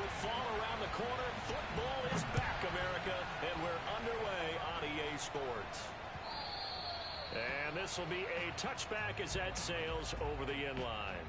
will fall around the corner. Football is back, America, and we're underway on EA Sports. And this will be a touchback as that sails over the end line.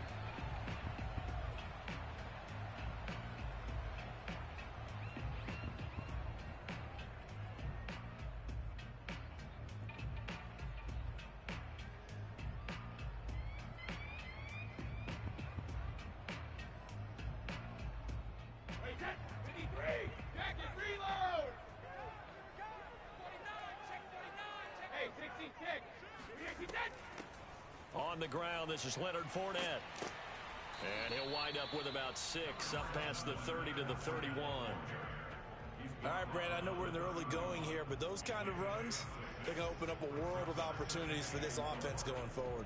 On the ground, this is Leonard Fournette. And he'll wind up with about 6, up past the 30 to the 31. All right, Brandon, I know we're in the early going here, but those kind of runs, they're going to open up a world of opportunities for this offense going forward.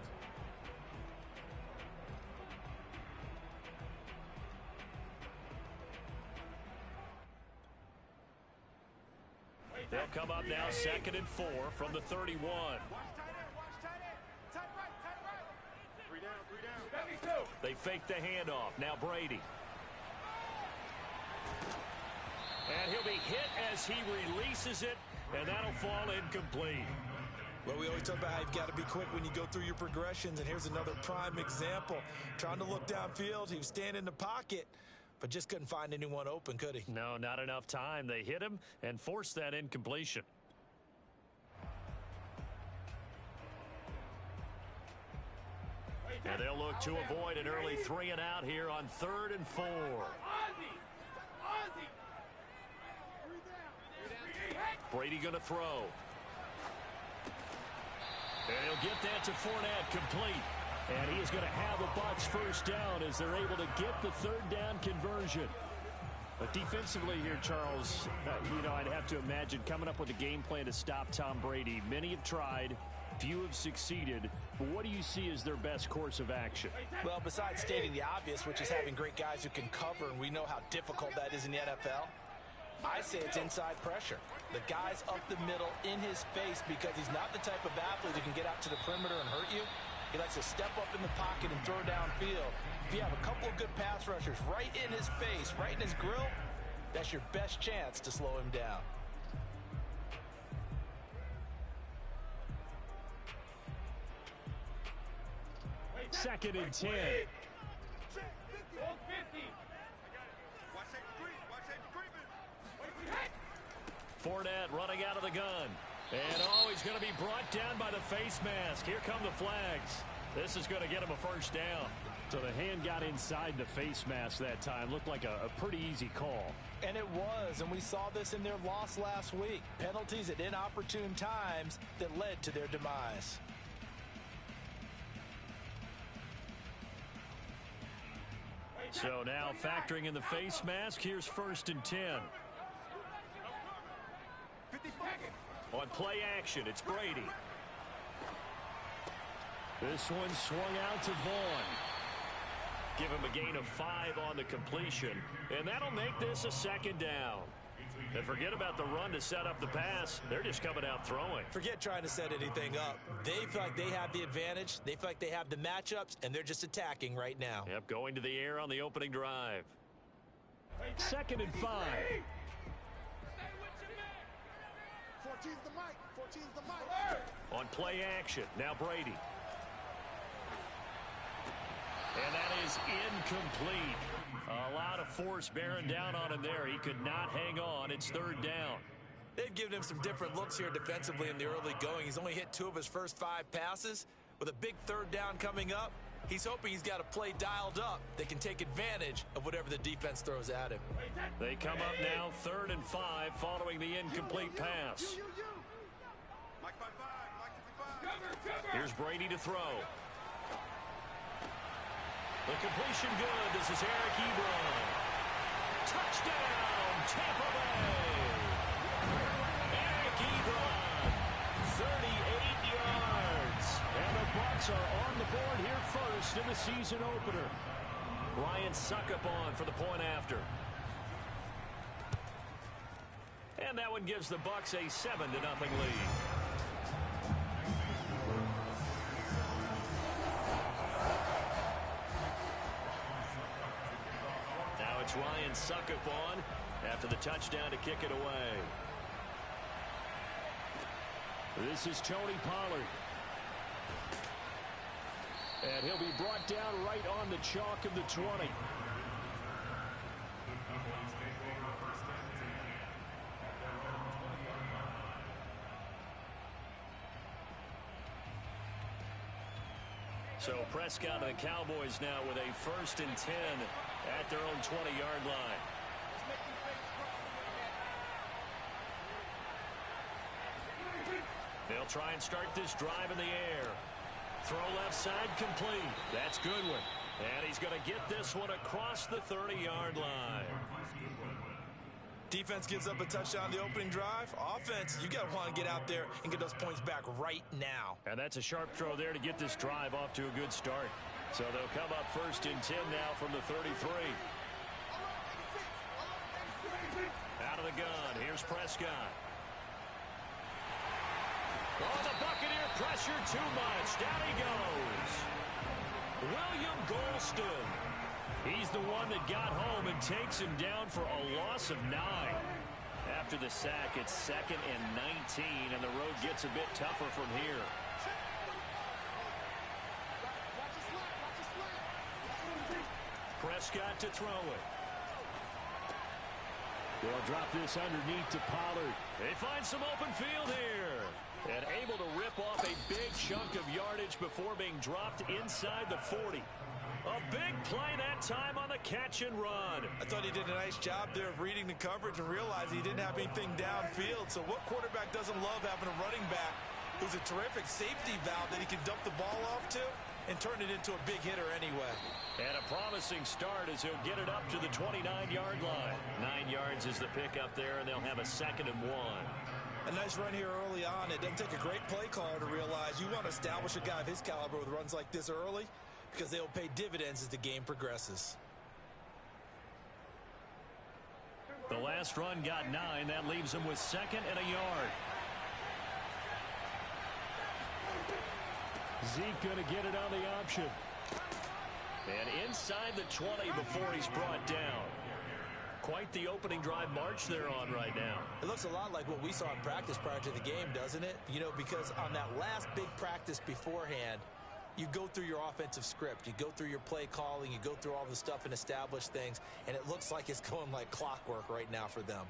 They'll come up now 2nd and 4 from the 31. They fake the handoff. Now Brady. And he'll be hit as he releases it, and that'll fall incomplete. Well, we always talk about how you've got to be quick when you go through your progressions, and here's another prime example. Trying to look downfield, he was standing in the pocket, but just couldn't find anyone open, could he? No, not enough time. They hit him and forced that incompletion. And they'll look to avoid an early 3 and out here on 3rd and 4. Brady going to throw. And he'll get that to Fournette, complete. And he is going to have a Bucs first down as they're able to get the 3rd down conversion. But defensively here, Charles, I'd have to imagine coming up with a game plan to stop Tom Brady. Many have tried. Few have succeeded. But what do you see as their best course of action? Well, besides stating the obvious, which is having great guys who can cover, and we know how difficult that is in the NFL, I say it's inside pressure. The guy's up the middle in his face because he's not the type of athlete who can get out to the perimeter and hurt you. He likes to step up in the pocket and throw downfield. If you have a couple of good pass rushers right in his face, right in his grill, that's your best chance to slow him down. Second and 10. Fournette running out of the gun. And he's going to be brought down by the face mask. Here come the flags. This is going to get him a first down. So the hand got inside the face mask that time. Looked like a pretty easy call. And it was, and we saw this in their loss last week. Penalties at inopportune times that led to their demise. So now factoring in the face mask, here's 1st and 10. On play action, it's Brady. This one swung out to Vaughn. Give him a gain of 5 on the completion, and that'll make this a 2nd down. And forget about the run to set up the pass. They're just coming out throwing. Forget trying to set anything up. They feel like they have the advantage. They feel like they have the matchups, and they're just attacking right now. Yep, going to the air on the opening drive. 2nd and 5. 14's the mic. 14's the mic. On play action, now Brady. And that is incomplete. A lot of force bearing down on him there. He could not hang on. It's 3rd down. They've given him some different looks here defensively in the early going. He's only hit 2 of his first 5 passes. With a big 3rd down coming up, he's hoping he's got a play dialed up that can take advantage of whatever the defense throws at him. They come up now 3rd and 5 following the incomplete pass. Here's Brady to throw. The completion good. This is Eric Ebron. Touchdown, Tampa Bay. Eric Ebron, 38 yards. And the Bucs are on the board here first in the season opener. Ryan Succop for the point after. And that one gives the Bucs a 7-0 lead. puts Ryan Succop on after the touchdown to kick it away. This is Tony Pollard. And he'll be brought down right on the chalk of the 20. So Prescott and the Cowboys now with a 1st and 10 at their own 20-yard line. They'll try and start this drive in the air. Throw left side complete. That's Goodwin. And he's going to get this one across the 30-yard line. Defense gives up a touchdown the opening drive. Offense, you got to want to get out there and get those points back right now. And that's a sharp throw there to get this drive off to a good start. So they'll come up 1st and 10 now from the 33. Out of the gun. Here's Prescott. Oh, the Buccaneer pressure too much. Down he goes. William Golston. He's the one that got home and takes him down for a loss of 9. After the sack, it's 2nd and 19, and the road gets a bit tougher from here. Prescott to throw it. They'll drop this underneath to Pollard. They find some open field here. And able to rip off a big chunk of yardage before being dropped inside the 40. A big play that time on the catch and run. I thought he did a nice job there of reading the coverage and realized he didn't have anything downfield. So what quarterback doesn't love having a running back who's a terrific safety valve that he can dump the ball off to and turn it into a big hitter anyway? And a promising start as he'll get it up to the 29-yard line. 9 yards is the pickup there, and they'll have a 2nd and 1. A nice run here early on. It doesn't take a great play caller to realize you want to establish a guy of his caliber with runs like this early because they'll pay dividends as the game progresses. The last run got 9. That leaves him with 2nd and a yard. Zeke going to get it on the option. And inside the 20 before he's brought down. Quite the opening drive march they're on right now. It looks a lot like what we saw in practice prior to the game, doesn't it? You know, because on that last big practice beforehand, you go through your offensive script. You go through your play calling. You go through all the stuff and establish things. And it looks like it's going like clockwork right now for them.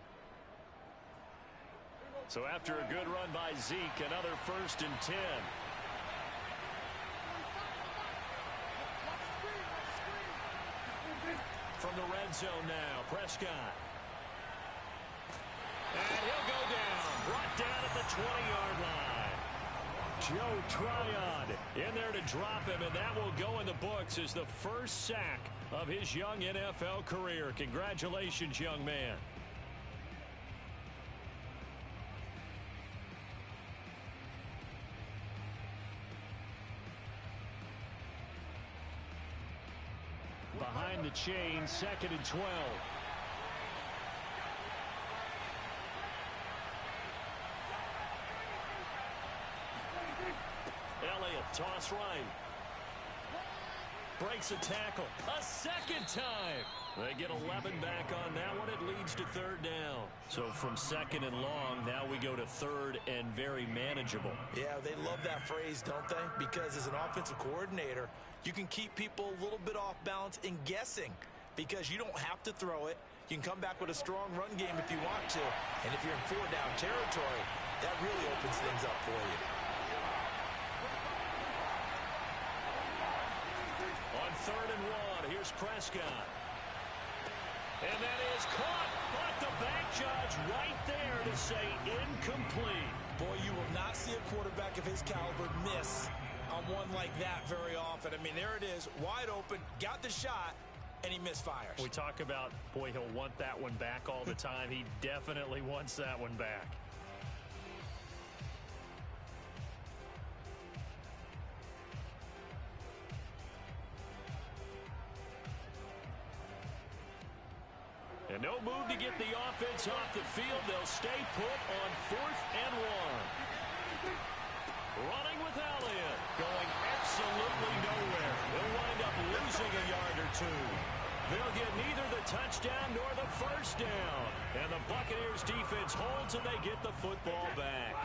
So after a good run by Zeke, another 1st and 10. From the red zone now, Prescott. And he'll go down. Brought down at the 20-yard line. Joe Tryon in there to drop him, and that will go in the books as the first sack of his young NFL career. Congratulations, young man. Behind the chain, 2nd and 12. Elliott, toss right. Breaks a tackle. A 2nd time. They get 11 back on that one. It leads to 3rd down. So from 2nd and long, now we go to 3rd and very manageable. Yeah, they love that phrase, don't they? Because as an offensive coordinator, you can keep people a little bit off balance and guessing because you don't have to throw it. You can come back with a strong run game if you want to. And if you're in 4-down territory, that really opens things up for you. On 3rd and 1, here's Prescott. And that is caught, but the back judge right there to say incomplete. Boy, you will not see a quarterback of his caliber miss on one like that very often. I mean, there it is, wide open, got the shot, and he misfires. We talk about, boy, he'll want that one back all the time. He definitely wants that one back. And no move to get the offense off the field. They'll stay put on 4th and 1. Running with Elliott. Going absolutely nowhere. They'll wind up losing a yard or two. They'll get neither the touchdown nor the first down. And the Buccaneers defense holds and they get the football back.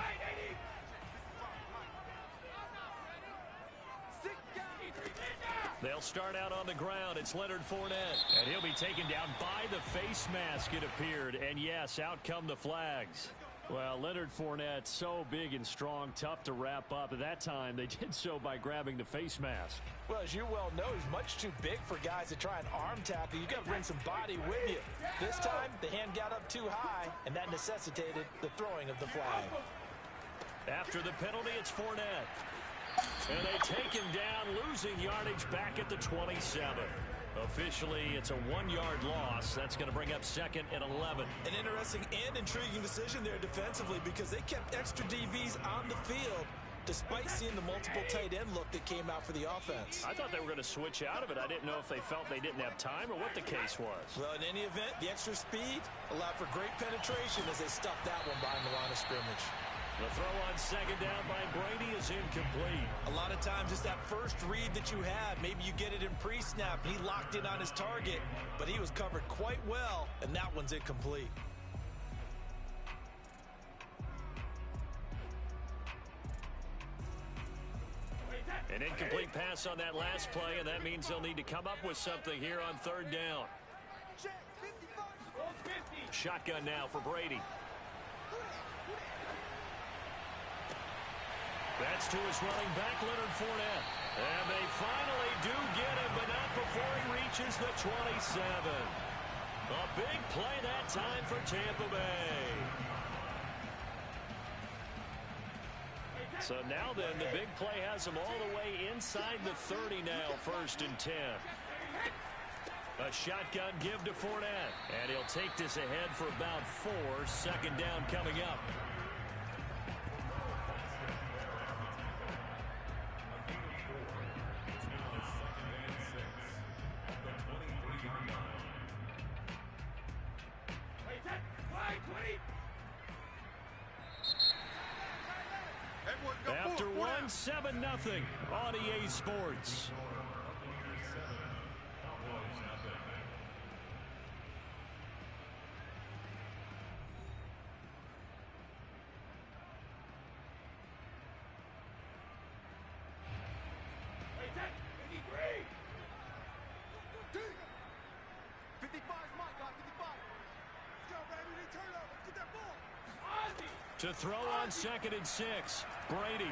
They'll start out on the ground. It's Leonard Fournette. And he'll be taken down by the face mask, it appeared. And yes, out come the flags. Well, Leonard Fournette, so big and strong, tough to wrap up. At that time, they did so by grabbing the face mask. Well, as you well know, he's much too big for guys to try and arm tackle. You got to bring some body with you. This time, the hand got up too high, and that necessitated the throwing of the flag. After the penalty, it's Fournette. And they take him down, losing yardage back at the 27. Officially, it's a 1-yard loss. That's going to bring up 2nd and 11. An interesting and intriguing decision there defensively because they kept extra DBs on the field despite seeing the multiple tight end look that came out for the offense. I thought they were going to switch out of it. I didn't know if they felt they didn't have time or what the case was. Well, in any event, the extra speed allowed for great penetration as they stuffed that one behind the line of scrimmage. The throw on 2nd down by Brady is incomplete. A lot of times it's that first read that you have. Maybe you get it in pre-snap. He locked in on his target, but he was covered quite well, and that one's incomplete. An incomplete pass on that last play, and that means they'll need to come up with something here on 3rd down. Shotgun now for Brady. That's to his running back, Leonard Fournette. And they finally do get him, but not before he reaches the 27. A big play that time for Tampa Bay. So now then, the big play has him all the way inside the 30 now, 1st and 10. A shotgun give to Fournette. And he'll take this ahead for about 4. 2nd down coming up. After 7-0 on EA Sports. To throw on 2nd and 6. Brady.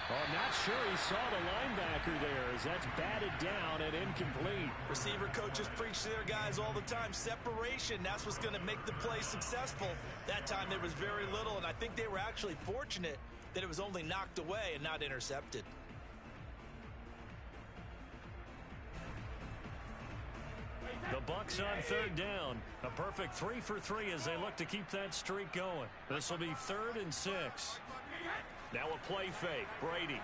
Oh, not sure he saw the linebacker there as that's batted down and incomplete. Receiver coaches preach to their guys all the time. Separation, that's what's going to make the play successful. That time there was very little, and I think they were actually fortunate that it was only knocked away and not intercepted. The Bucs on 3rd down. A perfect 3 for 3 as they look to keep that streak going. This will be 3rd and 6. Now a play fake. Brady.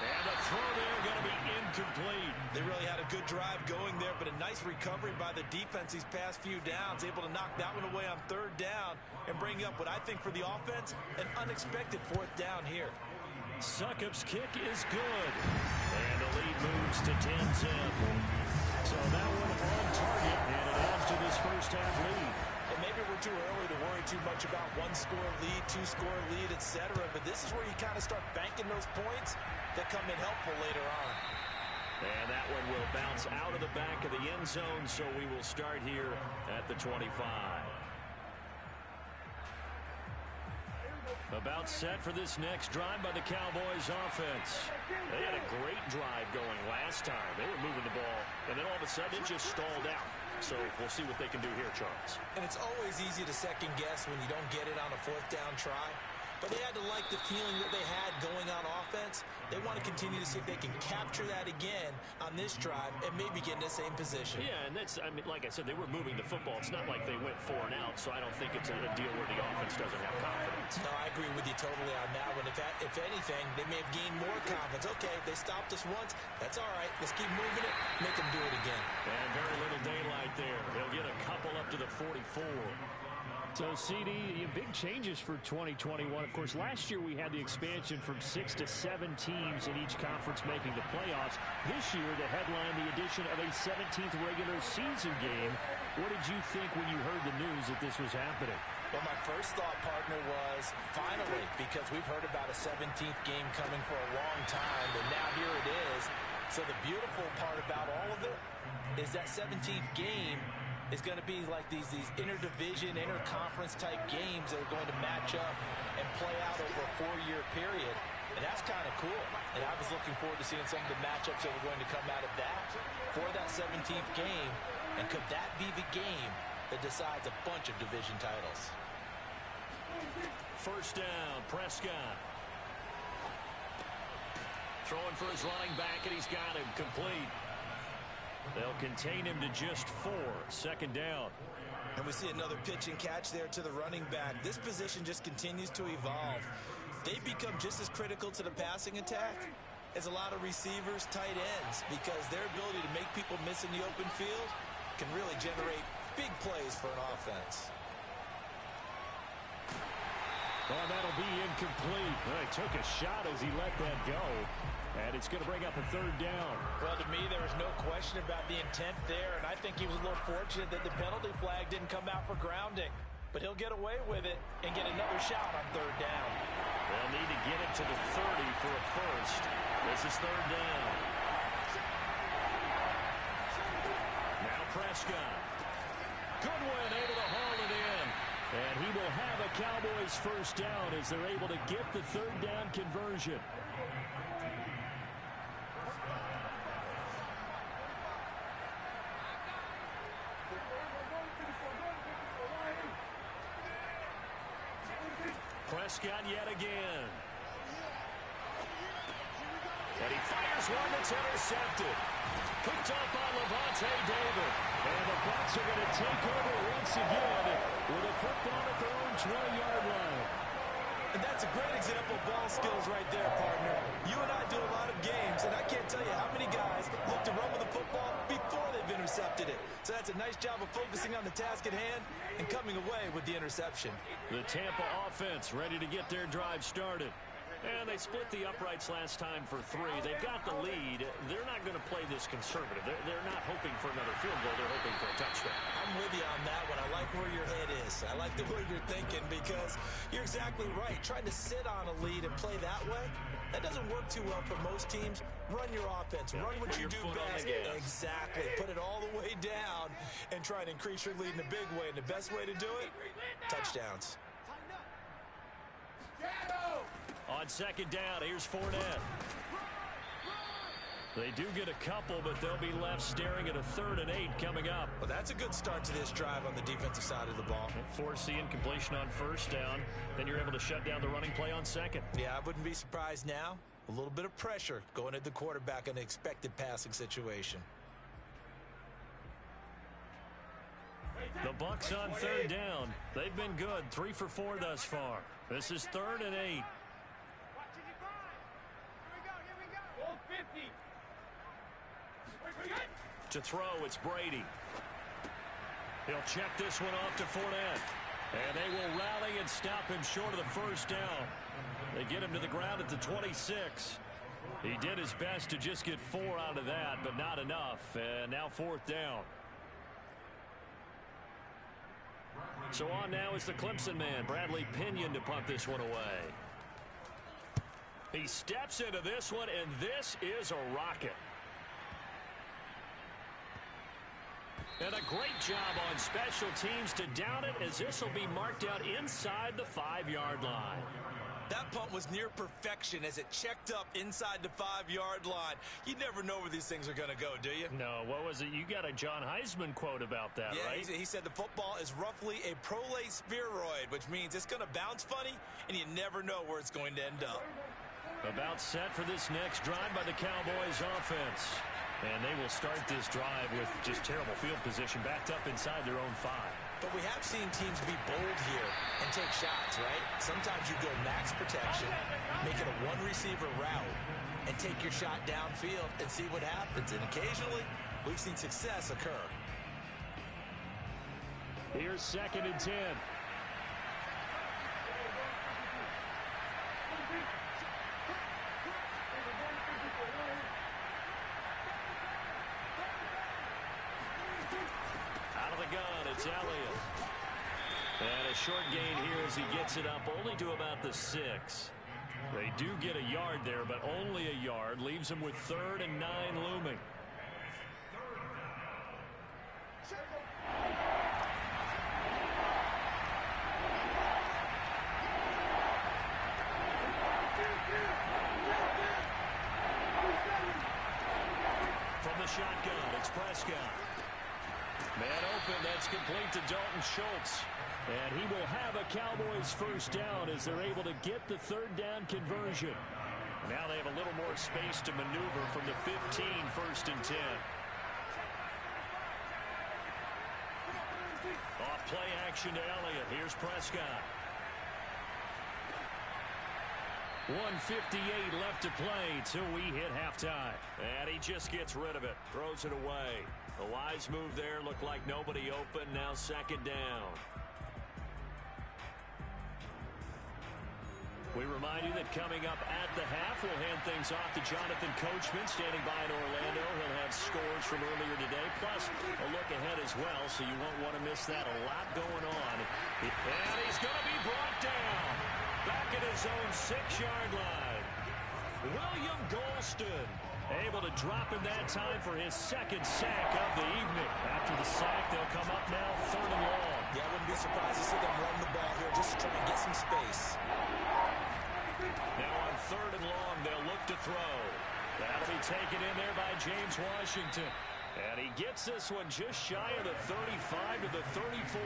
And the throw there going to be incomplete. They really had a good drive going there, but a nice recovery by the defense these past few downs. Able to knock that one away on 3rd down and bring up what I think for the offense, an unexpected 4th down here. Succop's kick is good. And the lead moves to 10-10. So that one on target, and it adds to this first half lead. And maybe we're too early to worry too much about 1-score lead, 2-score lead, etc. But this is where you kind of start banking those points that come in helpful later on. And that one will bounce out of the back of the end zone, so we will start here at the 25. About set for this next drive by the Cowboys offense. They had a great drive going last time. They were moving the ball, and then all of a sudden it just stalled out. So we'll see what they can do here, Charles. And it's always easy to second guess when you don't get it on a 4th down try. But they had to like the feeling that they had going on offense. They want to continue to see if they can capture that again on this drive and maybe get in the same position. Yeah, and that's, I mean, like I said, they were moving the football. It's not like they went 4 and out, so I don't think it's a deal where the offense doesn't have confidence. No, I agree with you totally on that one. If anything, they may have gained more confidence. Okay, they stopped us once. That's all right. Let's keep moving it. Make them do it again. And very little daylight there. They'll get a couple up to the 44. So, CD, big changes for 2021. Of course, last year we had the expansion from 6 to 7 teams in each conference making the playoffs. This year, to headline the addition of a 17th regular season game. What did you think when you heard the news that this was happening? Well, my first thought, partner, was finally, because we've heard about a 17th game coming for a long time, and now here it is. So the beautiful part about all of it is that 17th game is going to be like these interdivision, interconference type games that are going to match up and play out over a 4-year period. And that's kind of cool. And I was looking forward to seeing some of the matchups that were going to come out of that for that 17th game. And could that be the game that decides a bunch of division titles? First down, Prescott. Throwing for his running back, and he's got him complete. They'll contain him to just 4. Second down. And we see another pitch and catch there to the running back. This position just continues to evolve. They become just as critical to the passing attack as a lot of receivers, tight ends, because their ability to make people miss in the open field can really generate big plays for an offense. Oh, that'll be incomplete. Well, he took a shot as he let that go. And it's going to bring up a third down. Well, to me, there was no question about the intent there, and I think he was a little fortunate that the penalty flag didn't come out for grounding. But he'll get away with it and get another shot on third down. They'll need to get it to the 30 for a first. This is third down. Now Prescott. Goodwin able to haul it in. And he will have a Cowboys first down as they're able to get the third down conversion. Prescott yet again. And he fires one that's intercepted. Picked up by Lavonte David. And the Bucs are going to take over once again with a football at their own 20-yard line. And that's a great example of ball skills right there, partner. You and I do a lot of games, and I can't tell you how many guys look to run with the football before they've intercepted it. So that's a nice job of focusing on the task at hand and coming away with the interception. The Tampa offense ready to get their drive started. And they split the uprights last time for 3. They've got the lead. They're not going to play this conservative. They're not hoping for another field goal. They're hoping for a touchdown. I'm with you on that one. I like where your head is. I like the way you're thinking because you're exactly right. Trying to sit on a lead and play that way, that doesn't work too well for most teams. Run your offense. Run what you do best. Exactly. Put it all the way down and try and increase your lead in a big way. And the best way to do it, touchdowns. On second down, here's Fournette. They do get a couple, but they'll be left staring at a 3rd and 8 coming up. Well, that's a good start to this drive on the defensive side of the ball. Forcing incompletion on first down. Then you're able to shut down the running play on second. Yeah, I wouldn't be surprised now. A little bit of pressure going at the quarterback in an expected passing situation. The Bucs on third down. They've been good. 3 for 4 thus far. This is 3rd and 8. To throw, it's Brady. He'll check this one off to Fournette. And they will rally and stop him short of the first down. They get him to the ground at the 26. He did his best to just get 4 out of that, but not enough. And now 4th down. So on now is the Clemson man, Bradley Pinion, to punt this one away. He steps into this one, and this is a rocket. And a great job on special teams to down it, as this will be marked out inside the 5-yard line. That punt was near perfection as it checked up inside the 5-yard line. You never know where these things are going to go, do you? No, what was it? You got a John Heisman quote about that, right? Yeah, he said the football is roughly a prolate spheroid, which means it's going to bounce funny, and you never know where it's going to end up. About set for this next drive by the Cowboys offense. And they will start this drive with just terrible field position, backed up inside their own 5. But we have seen teams be bold here and take shots, right? Sometimes you go max protection, make it a one-receiver route, and take your shot downfield and see what happens. And occasionally, we've seen success occur. Here's 2nd and 10. a short gain here as he gets it up only to about the 6. They do get a yard there, but only a yard. Leaves them with 3rd and 9 looming. From the shotgun, it's Prescott. Man open, that's complete to Dalton Schultz. And he will have a Cowboys first down as they're able to get the 3rd down conversion. Now they have a little more space to maneuver from the 15, 1st and 10. Off play action to Elliott. Here's Prescott. 1:58 left to play till we hit halftime. And he just gets rid of it. Throws it away. A wise move there. Looked like nobody open. Now 2nd down. We remind you that coming up at the half, we'll hand things off to Jonathan Coachman standing by in Orlando. He'll have scores from earlier today, plus a look ahead as well, so you won't want to miss that. A lot going on. And he's going to be brought down. Back at his own 6-yard line. William Golston able to drop in that time for his 2nd sack of the evening. After the sack, they'll come up now 3rd and long. Yeah, I wouldn't be surprised to see them run the ball here just to try and get some space. Now on 3rd and long, they'll look to throw. That'll be taken in there by James Washington. And he gets this one just shy of the 35 to the 34.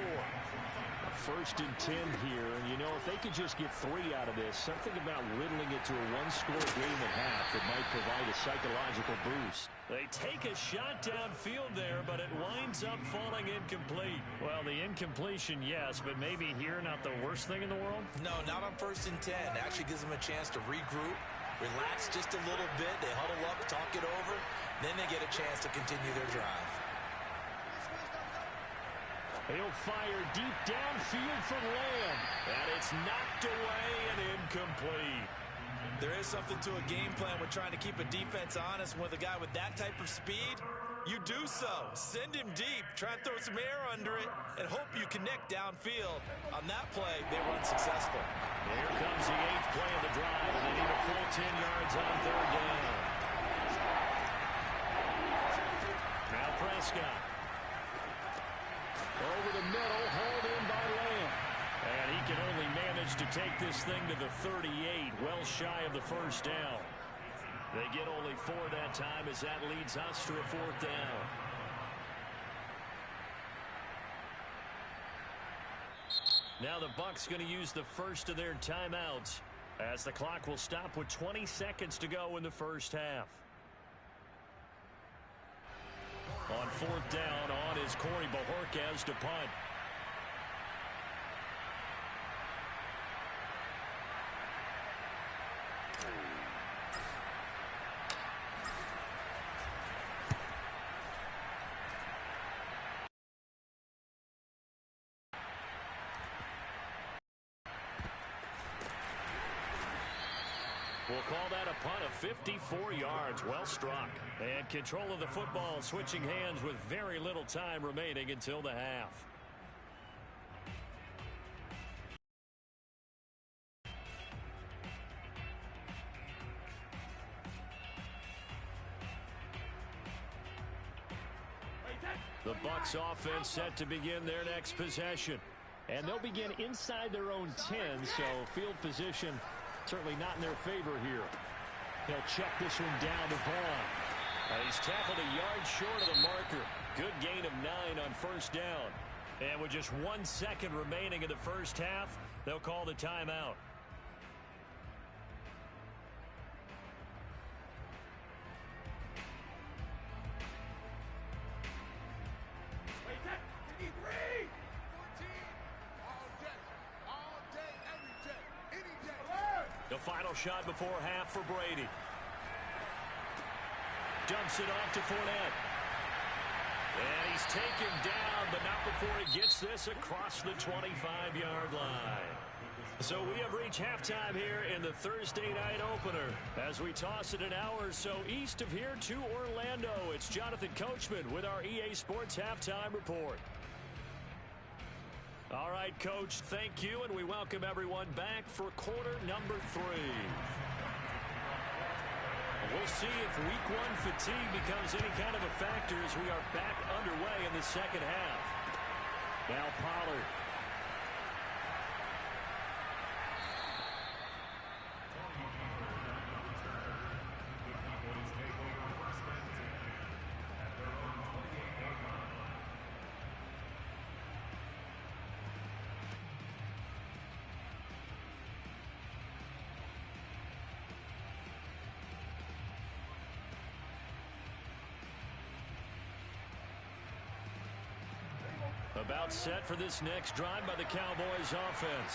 1st and 10 here, and you know, if they could just get 3 out of this, something about whittling it to a 1-score game at half that might provide a psychological boost. They take a shot downfield there, but it winds up falling incomplete. Well, the incompletion, yes, but maybe here not the worst thing in the world? No, not on 1st and 10. Actually gives them a chance to regroup, relax just a little bit. They huddle up, talk it over, then they get a chance to continue their drive. He'll fire deep downfield for Lamb. And it's knocked away and incomplete. There is something to a game plan with trying to keep a defense honest. With a guy with that type of speed, you do so. Send him deep. Try and throw some air under it and hope you connect downfield. On that play, they run successful. Here comes the 8th play of the drive, and they need a full 10 yards on 3rd down. Now Prescott. Over the middle, hauled in by Lamb. And he can only manage to take this thing to the 38, well shy of the 1st down. They get only 4 that time as that leads us to a 4th down. Now the Bucs going to use the first of their timeouts as the clock will stop with 20 seconds to go in the first half. On 4th down, on is Corey Bojorquez to punt. We'll call that a punt of 54 yards. Well struck. And control of the football switching hands with very little time remaining until the half. The Bucs offense set to begin their next possession. And they'll begin inside their own 10, so field position certainly not in their favor here. They'll check this one down to Vaughn. He's tackled a yard short of the marker. Good gain of 9 on 1st down. And with just 1 second remaining in the first half, they'll call the timeout. The final shot before half for Brady. Dumps it off to Fournette. And he's taken down, but not before he gets this across the 25-yard line. So we have reached halftime here in the Thursday night opener. As we toss it an hour or so east of here to Orlando, it's Jonathan Coachman with our EA Sports Halftime Report. All right, Coach, thank you, and we welcome everyone back for quarter number 3. We'll see if week 1 fatigue becomes any kind of a factor as we are back underway in the second half. Now Pollard. About set for this next drive by the Cowboys offense.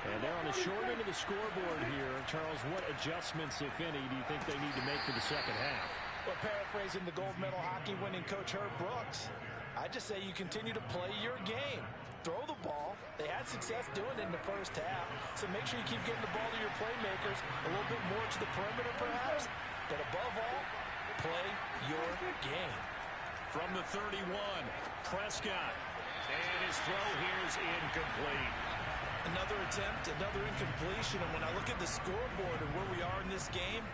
And they're on the short end of the scoreboard here. Charles, what adjustments, if any, do you think they need to make for the second half? Well, paraphrasing the gold medal hockey winning coach Herb Brooks, I just say you continue to play your game. Throw the ball. They had success doing it in the first half, so make sure you keep getting the ball to your playmakers, a little bit more to the perimeter perhaps, but above all, play your game. From the 31, Prescott. And his throw here is incomplete. Another attempt, another incompletion. And when I look at the scoreboard and where we are in this game,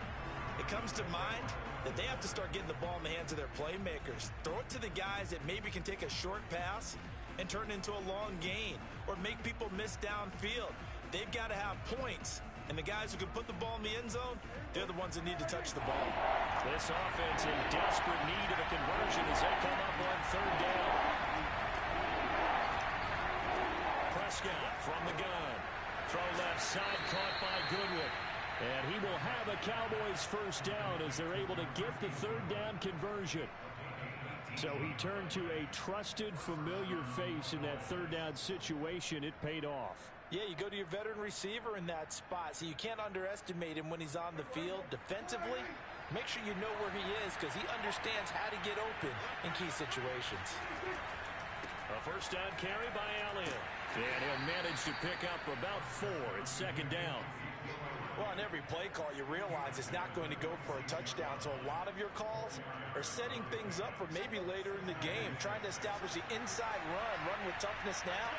it comes to mind that they have to start getting the ball in the hands of their playmakers. Throw it to the guys that maybe can take a short pass and turn it into a long gain or make people miss downfield. They've got to have points. And the guys who can put the ball in the end zone, they're the ones that need to touch the ball. This offense in desperate need of a conversion as they come up on third down. Prescott from the gun. Throw left side caught by Goodwin. And he will have a Cowboys first down as they're able to get the third down conversion. So he turned to a trusted, familiar face in that third down situation. It paid off. Yeah, you go to your veteran receiver in that spot, so you can't underestimate him when he's on the field defensively. Make sure you know where he is because he understands how to get open in key situations. A first down carry by Elliott. And he'll manage to pick up about 4. It's second down. Well, on every play call, you realize it's not going to go for a touchdown. So a lot of your calls are setting things up for maybe later in the game, trying to establish the inside run with toughness now.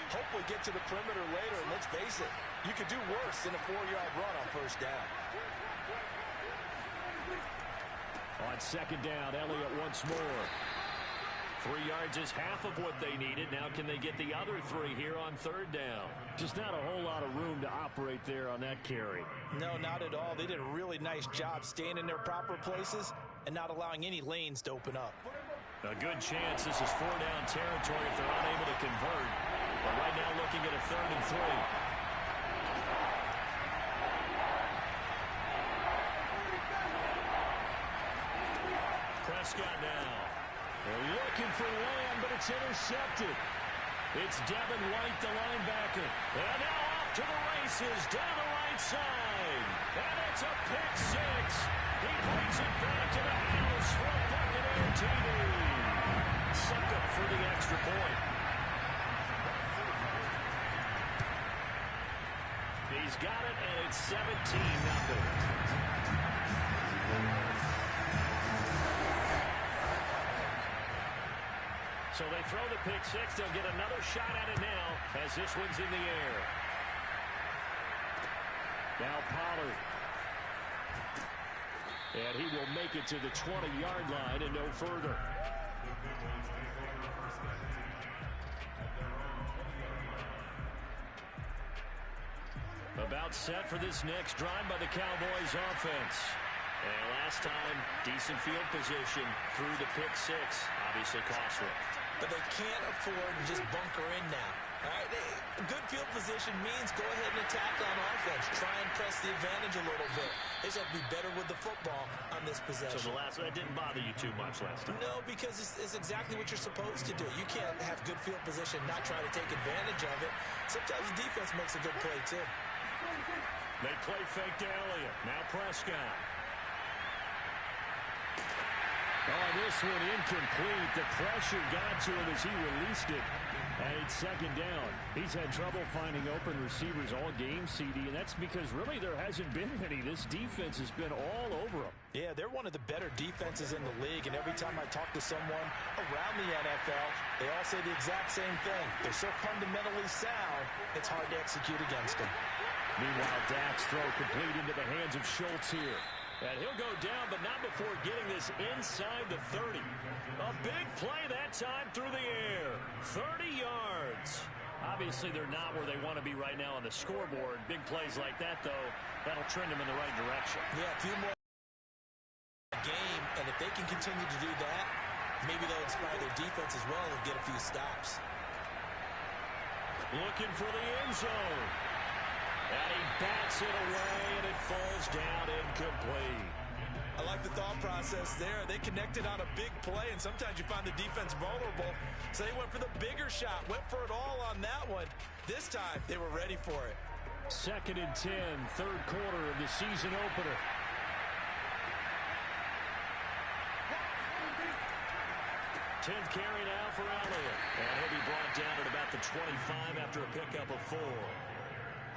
Hopefully get to the perimeter later. And let's face it, you could do worse than a 4-yard run on first down. On second down, Elliott once more. 3 yards is half of what they needed. Now can they get the other 3 here on third down? Just not a whole lot of room to operate there on that carry. No, not at all. They did a really nice job staying in their proper places and not allowing any lanes to open up. A good chance this is 4-down territory if they're unable to convert. But right now looking at a 3rd and 3. Prescott now. They're looking for Lamb, but it's intercepted. It's Devin White, the linebacker. And now off to the races down the right side. And it's a pick 6. He brings it back to the house for a Buccaneer TD. Suck up for the extra point. He's got it, and it's 17-0. So they throw the pick 6. They'll get another shot at it now as this one's in the air. Now Pollard. And he will make it to the 20-yard line and no further. About set for this next drive by the Cowboys offense. And last time, decent field position through the pick 6. Obviously costly. But they can't afford to just bunker in now. All right, good field position means go ahead and attack on offense. Try and press the advantage a little bit. They just have to be better with the football on this possession. So that didn't bother you too much last time? No, because it's exactly what you're supposed to do. You can't have good field position, not try to take advantage of it. Sometimes the defense makes a good play, too. They play fake to Elliott. Now Prescott. Oh, this one incomplete. The pressure got to him as he released it. And it's second down. He's had trouble finding open receivers all game, CD, and that's because really there hasn't been many. This defense has been all over them. Yeah, they're one of the better defenses in the league, and every time I talk to someone around the NFL, they all say the exact same thing. They're so fundamentally sound, it's hard to execute against them. Meanwhile, Dak's throw complete into the hands of Schultz here. And he'll go down, but not before getting this inside the 30. A big play that time through the air. 30 yards. Obviously, they're not where they want to be right now on the scoreboard. Big plays like that, though, that'll trend them in the right direction. Yeah, a few more game, and if they can continue to do that, maybe they'll inspire their defense as well and get a few stops. Looking for the end zone. And he bats it away, and it falls down incomplete. I like the thought process there. They connected on a big play, and sometimes you find the defense vulnerable. So they went for the bigger shot, went for it all on that one. This time, they were ready for it. 2nd and 10, third quarter of the season opener. Tenth carry now for Elliott. And he'll be brought down at about the 25 after a pickup of 4.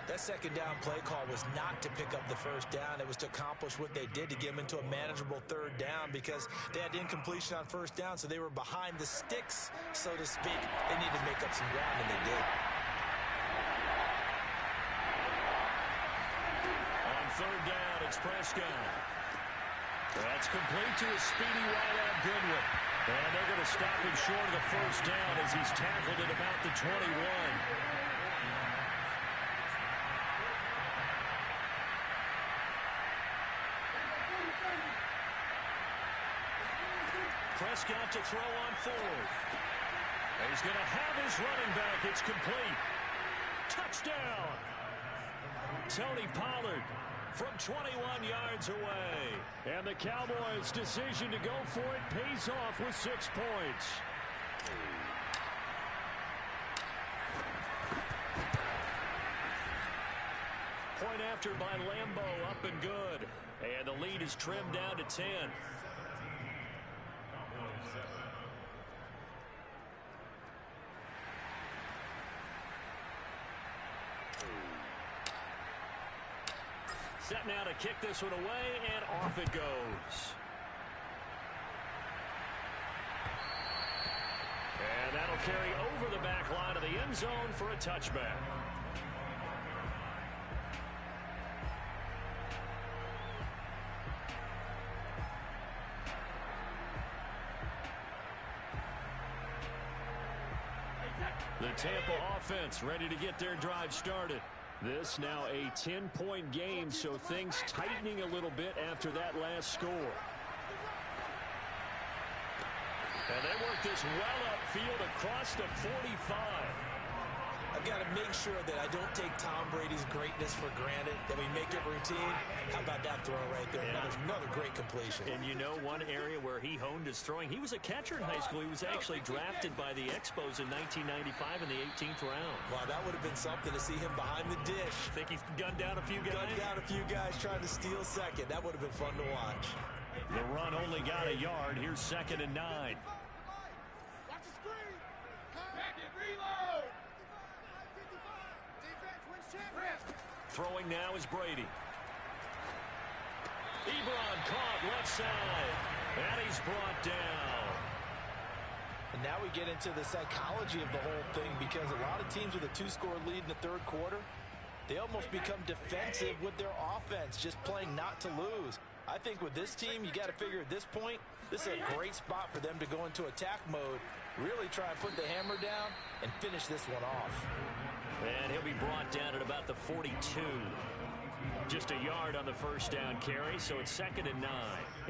That second down play call was not to pick up the first down. It was to accomplish what they did, to get them into a manageable third down, because they had incompletion on first down, so they were behind the sticks, so to speak. They needed to make up some ground, and they did. On third down, it's Prescott. That's complete to a speedy wideout Goodwin. And they're going to stop him short of the first down as he's tackled at about the 21. Prescott to throw on 4th. He's going to have his running back. It's complete. Touchdown. Tony Pollard from 21 yards away. And the Cowboys' decision to go for it pays off with 6 points. Point after by Lambeau, up and good. And the lead is trimmed down to 10. Set now to kick this one away, and off it goes. And that'll carry over the back line of the end zone for a touchback. The Tampa offense ready to get their drive started. This now a 10-point game, so things tightening a little bit after that last score. And they work this well upfield across the 45. I've got to make sure that I don't take Tom Brady's greatness for granted, that we make it routine. How about that throw right there? Yeah. Another great completion. And you know, one area where he honed his throwing, he was a catcher in high school. He was actually drafted by the Expos in 1995 in the 18th round. Wow, that would have been something to see him behind the dish. Think he's gunned down a few guys? Gunned down a few guys trying to steal second. That would have been fun to watch. The run only got a yard. Here's 2nd and 9. Watch the screen. Back and reload. Defense wins champions. Throwing now is Brady. Ebron caught left side. And he's brought down. And now we get into the psychology of the whole thing, because a lot of teams with a 2-score lead in the third quarter, they almost become defensive with their offense, just playing not to lose. I think with this team, you got to figure at this point, this is a great spot for them to go into attack mode, really try and put the hammer down and finish this one off. And he'll be brought down at about the 42. Just a yard on the first down carry, so it's 2nd and 9.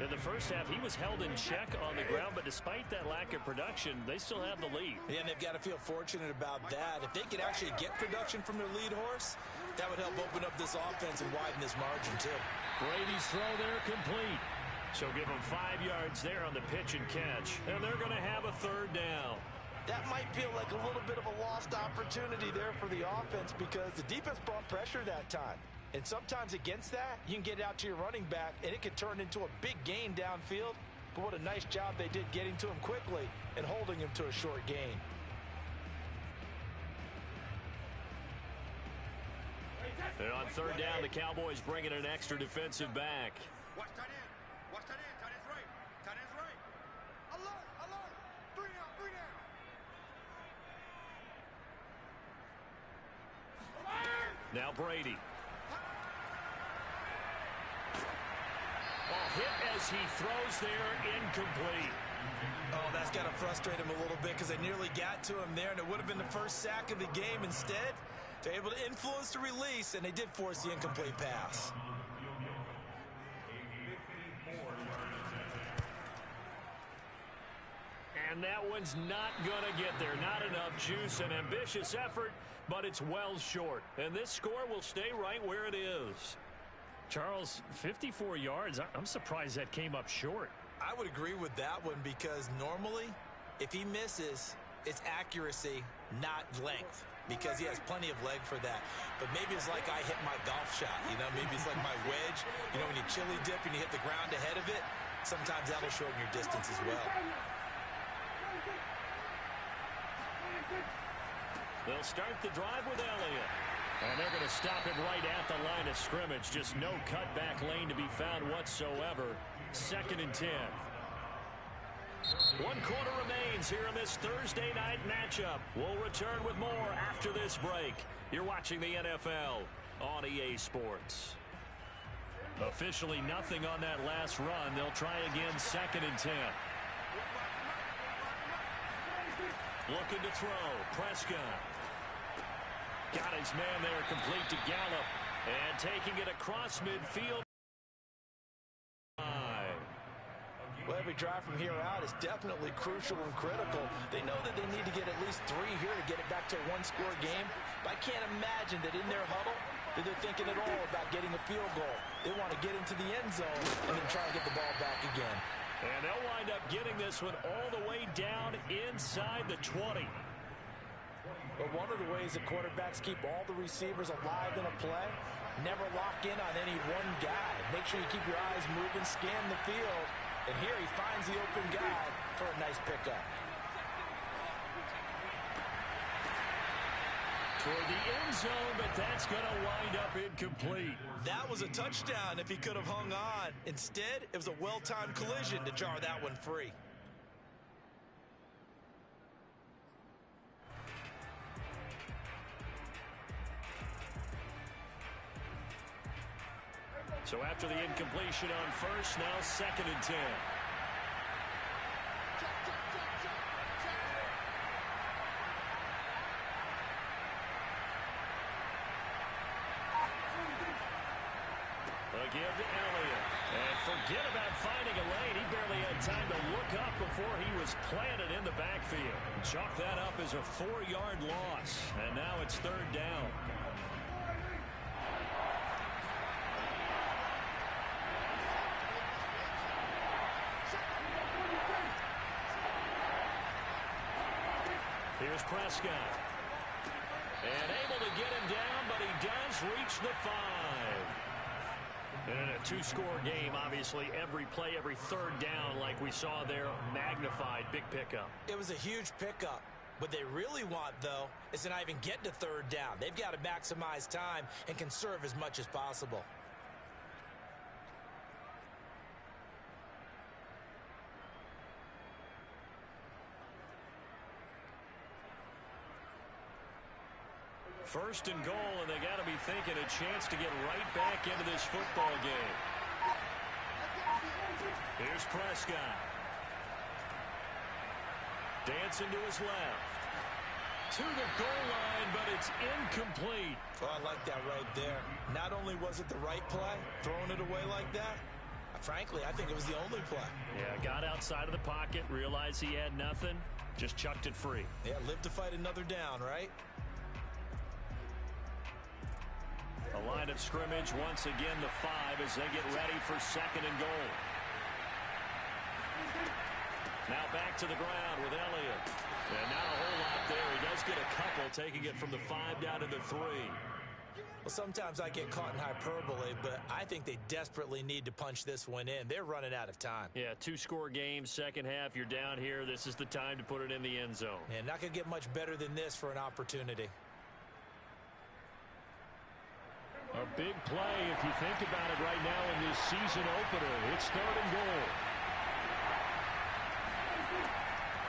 In the first half, he was held in check on the ground, but despite that lack of production, they still have the lead. Yeah, and they've got to feel fortunate about that. If they could actually get production from their lead horse, that would help open up this offense and widen this margin, too. Brady's throw there complete. So give them 5 yards there on the pitch and catch. And they're going to have a third down. That might feel like a little bit of a lost opportunity there for the offense, because the defense brought pressure that time. And sometimes against that, you can get out to your running back, and it could turn into a big gain downfield. But what a nice job they did getting to him quickly and holding him to a short gain. And on third down, the Cowboys bringing an extra defensive back. Watch tight end. Watch tight end. Tight end's right. Tight end's right. Alert. Alert. 3 down. 3 down. Now Brady. Ball hit as he throws there, incomplete. Oh, that's got to frustrate him a little bit because they nearly got to him there, and it would have been the first sack of the game. Instead, they're able to influence the release, and they did force the incomplete pass. And that one's not going to get there. Not enough juice. An ambitious effort, but it's well short. And this score will stay right where it is. Charles, 54 yards. I'm surprised that came up short. I would agree with that one because normally, if he misses, it's accuracy, not length, because he has plenty of leg for that. But maybe it's like I hit my golf shot, you know? Maybe it's like my wedge. You know, when you chili dip and you hit the ground ahead of it, sometimes that'll shorten your distance as well. They'll start the drive with Elliott. And they're going to stop it right at the line of scrimmage. Just no cutback lane to be found whatsoever. 2nd and 10. 1 quarter remains here in this Thursday night matchup. We'll return with more after this break. You're watching the NFL on EA Sports. Officially nothing on that last run. They'll try again 2nd and 10. Looking to throw. Prescott. Got his man there, complete to Gallup. And taking it across midfield. Well, every drive from here out is definitely crucial and critical. They know that they need to get at least 3 here to get it back to a 1-score game. But I can't imagine that in their huddle that they're thinking at all about getting a field goal. They want to get into the end zone and then try and get the ball back again. And they'll wind up getting this one all the way down inside the 20. But one of the ways that quarterbacks keep all the receivers alive in a play, never lock in on any one guy. Make sure you keep your eyes moving, scan the field. And here he finds the open guy for a nice pickup. Toward the end zone, but that's going to wind up incomplete. That was a touchdown if he could have hung on. Instead, it was a well-timed collision to jar that one free. So after the incompletion on first, now 2nd and 10. Again to Elliott. And forget about finding a lane. He barely had time to look up before he was planted in the backfield. Chalk that up as a 4-yard loss. And now it's 3rd down. Here's Prescott. And able to get him down, but he does reach the 5. And in a 2-score game, obviously, every play, every 3rd down, like we saw there, magnified. Big pickup. It was a huge pickup. What they really want, though, is to not even get to 3rd down. They've got to maximize time and conserve as much as possible. First and goal, and they got to be thinking a chance to get right back into this football game. Here's Prescott. Dancing to his left. To the goal line, but it's incomplete. Oh, I like that right there. Not only was it the right play, throwing it away like that, frankly, I think it was the only play. Yeah, got outside of the pocket, realized he had nothing, just chucked it free. Yeah, live to fight another down, right? A line of scrimmage, once again the 5 as they get ready for 2nd and goal. Now back to the ground with Elliott. And not a whole lot there. He does get a couple, taking it from the 5 down to the 3. Well, sometimes I get caught in hyperbole, but I think they desperately need to punch this one in. They're running out of time. Yeah, 2-score game, second half. You're down here. This is the time to put it in the end zone. And not going to get much better than this for an opportunity. A big play, if you think about it right now in this season opener. It's 3rd and goal.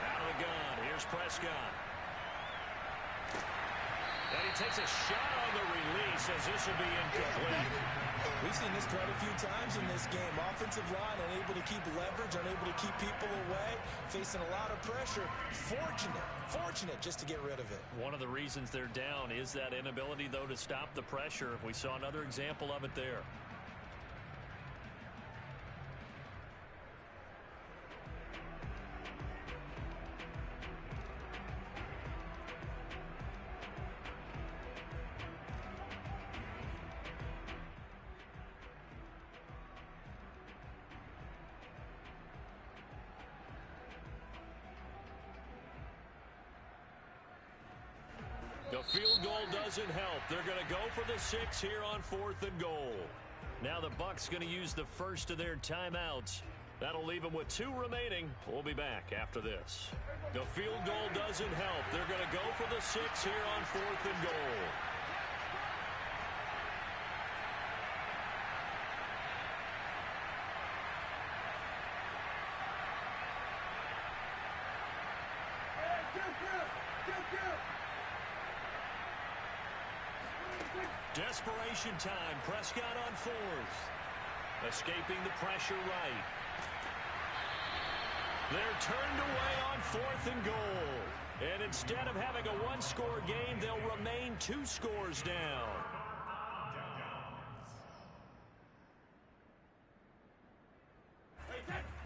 Out of the gun. Here's Prescott. And he takes a shot on the release as this will be incomplete. We've seen this quite a few times in this game. Offensive line unable to keep leverage, unable to keep people away, facing a lot of pressure. Fortunate just to get rid of it. One of the reasons they're down is that inability, though, to stop the pressure. We saw another example of it there. The field goal doesn't help. They're going to go for the 6 here on 4th and goal. Now the Bucs going to use the first of their timeouts. That'll leave them with 2 remaining. We'll be back after this. The field goal doesn't help. They're going to go for the 6 here on 4th and goal. Desperation time. Prescott on 4th. Escaping the pressure right. They're turned away on 4th and goal. And instead of having a 1-score game, they'll remain 2 scores down.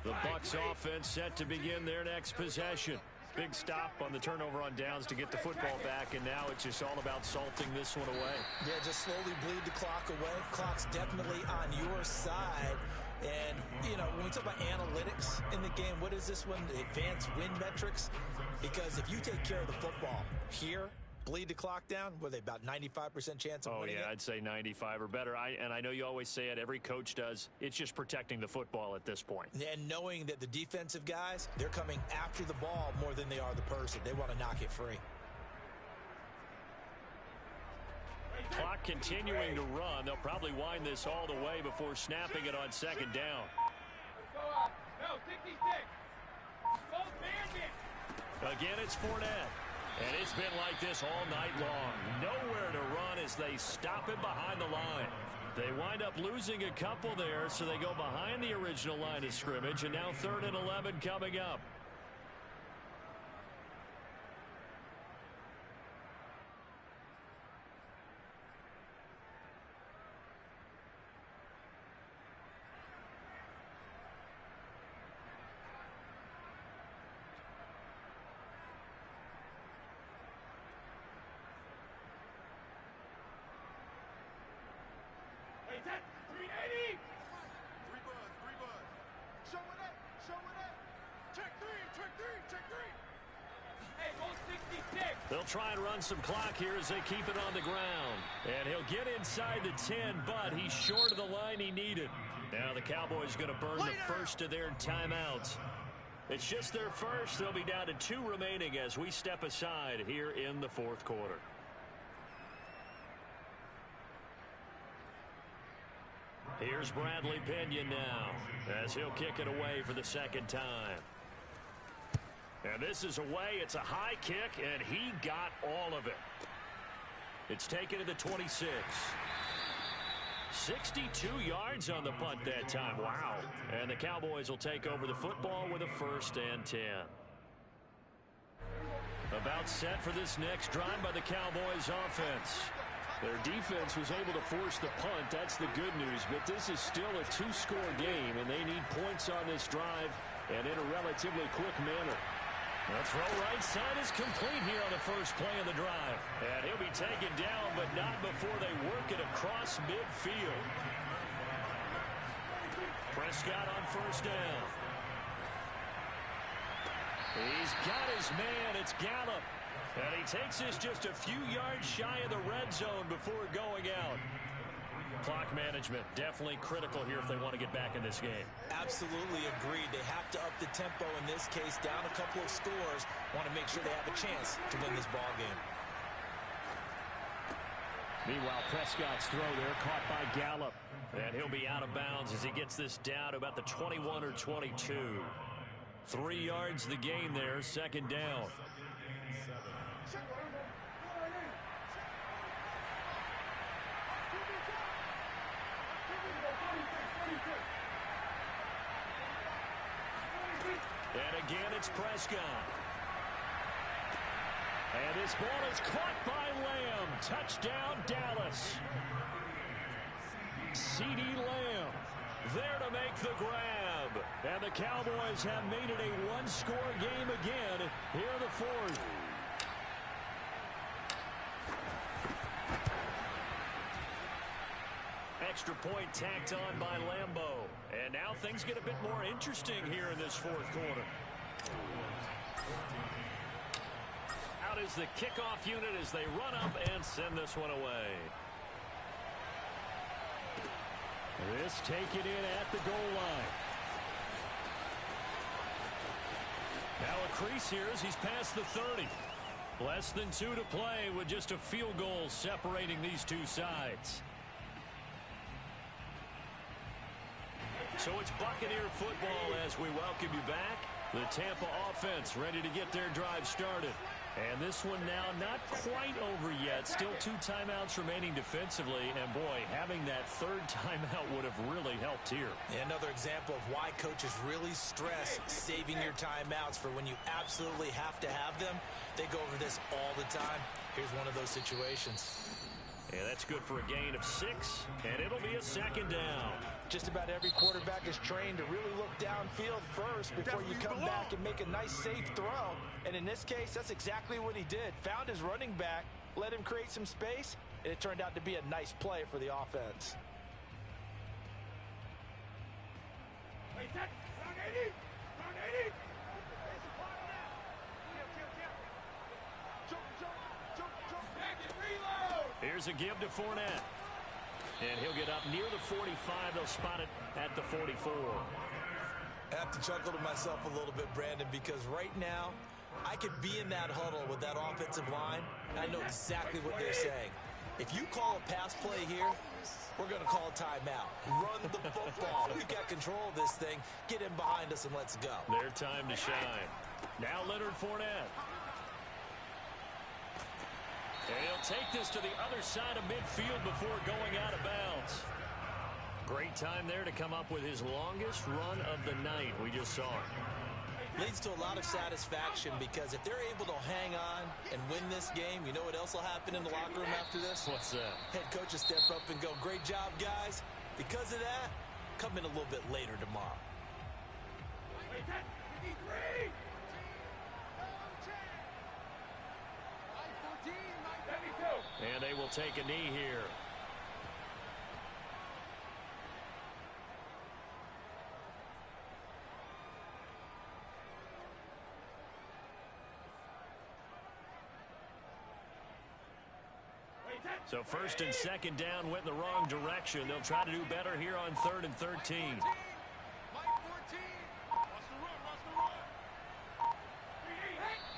The Bucs offense set to begin their next possession. Big stop on the turnover on downs to get the football back, and now it's just all about salting this one away. Yeah, just slowly bleed the clock away. Clock's definitely on your side. And, you know, when we talk about analytics in the game, what is this one? Advanced win metrics? Because if you take care of the football here, bleed the clock down, were they about 95% chance of winning it? I'd say 95 or better. And I know you always say it, every coach does. It's just protecting the football at this point. And knowing that the defensive guys, they're coming after the ball more than they are the person. They want to knock it free. Clock continuing to run. They'll probably wind this all the way before snapping it on 2nd down. Again, it's Fournette. And it's been like this all night long. Nowhere to run as they stop him behind the line. They wind up losing a couple there, so they go behind the original line of scrimmage, and now 3rd and 11 coming up. They'll try and run some clock here as they keep it on the ground. And he'll get inside the 10, but he's short of the line he needed. Now the Cowboys going to burn the first of their timeouts. It's just their first. They'll be down to 2 remaining as we step aside here in the 4th quarter. Here's Bradley Pinion now as he'll kick it away for the 2nd time. And this is away. It's a high kick, and he got all of it. It's taken to the 26. 62 yards on the punt that time. Wow. And the Cowboys will take over the football with a 1st and 10. About set for this next drive by the Cowboys offense. Their defense was able to force the punt. That's the good news. But this is still a 2-score game, and they need points on this drive and in a relatively quick manner. The throw right side is complete here on the first play of the drive. And he'll be taken down, but not before they work it across midfield. Prescott on 1st down. He's got his man. It's Gallup. And he takes this just a few yards shy of the red zone before going out. Clock management definitely critical here if they want to get back in this game. Absolutely agreed. They have to up the tempo in this case, down a couple of scores. Want to make sure they have a chance to win this ball game. Meanwhile, Prescott's throw there caught by Gallup. And he'll be out of bounds as he gets this down to about the 21 or 22. 3 yards the gain there, second down. And again, it's Prescott. And this ball is caught by Lamb. Touchdown, Dallas. CeeDee Lamb there to make the grab. And the Cowboys have made it a one-score game again here in the fourth. Extra point tacked on by Lambeau. And now things get a bit more interesting here in this fourth quarter. Out is the kickoff unit as they run up and send this one away. This taken in at the goal line. Now a crease here as he's past the 30. Less than 2 to play with just a field goal separating these two sides. So it's Buccaneer football as we welcome you back. The Tampa offense ready to get their drive started. And this one now not quite over yet. Still 2 timeouts remaining defensively. And, boy, having that third timeout would have really helped here. Another example of why coaches really stress saving your timeouts for when you absolutely have to have them. They go over this all the time. Here's one of those situations. And that's good for a gain of 6. And it'll be a second down. Just about every quarterback is trained to really look downfield first before you come back and make a nice, safe throw. And in this case, that's exactly what he did. Found his running back, let him create some space, and it turned out to be a nice play for the offense. Here's a give to Fournette. And he'll get up near the 45. They'll spot it at the 44. I have to chuckle to myself a little bit, Brandon, because right now I could be in that huddle with that offensive line, and I know exactly what they're saying. If you call a pass play here, we're going to call a timeout. Run the football. We've got control of this thing. Get in behind us and let's go. Their time to shine. Now Leonard Fournette. And he'll take this to the other side of midfield before going out of bounds. Great time there to come up with his longest run of the night. We just saw it. Leads to a lot of satisfaction because if they're able to hang on and win this game, you know what else will happen in the locker room after this? What's that? Head coach will step up and go, great job, guys. Because of that, come in a little bit later tomorrow. And they will take a knee here. So first and second down went in the wrong direction. They'll try to do better here on 3rd and 13.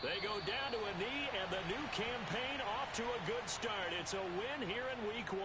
They go down to a knee, and the new campaign off to a good start. It's a win here in week 1.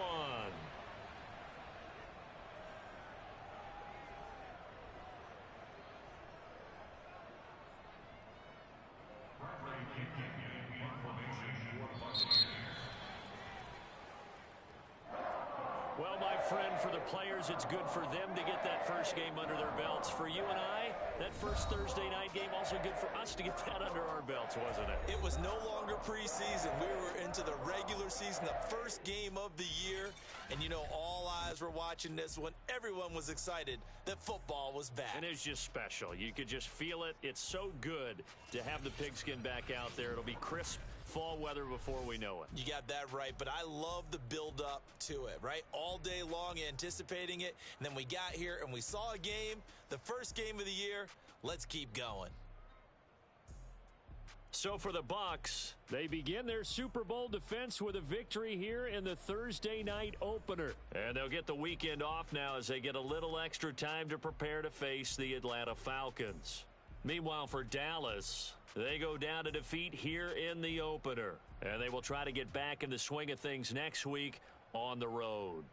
Well, my friend, for the players, it's good for them to get that first game under their belts. For you and I, that first Thursday night game, also good for us to get that under our belts, wasn't it? It was no longer preseason. We were into the regular season, the first game of the year. And, you know, all eyes were watching this one. Everyone was excited that football was back. And it's just special. You could just feel it. It's so good to have the pigskin back out there. It'll be crisp fall weather before we know it. You got that right, but I love the build up to it, right? All day long anticipating it, and then we got here and we saw a game, the first game of the year. Let's keep going. So for the Bucs, they begin their Super Bowl defense with a victory here in the Thursday night opener. And they'll get the weekend off now as they get a little extra time to prepare to face the Atlanta Falcons. Meanwhile, for Dallas, they go down to defeat here in the opener. And they will try to get back in the swing of things next week on the road.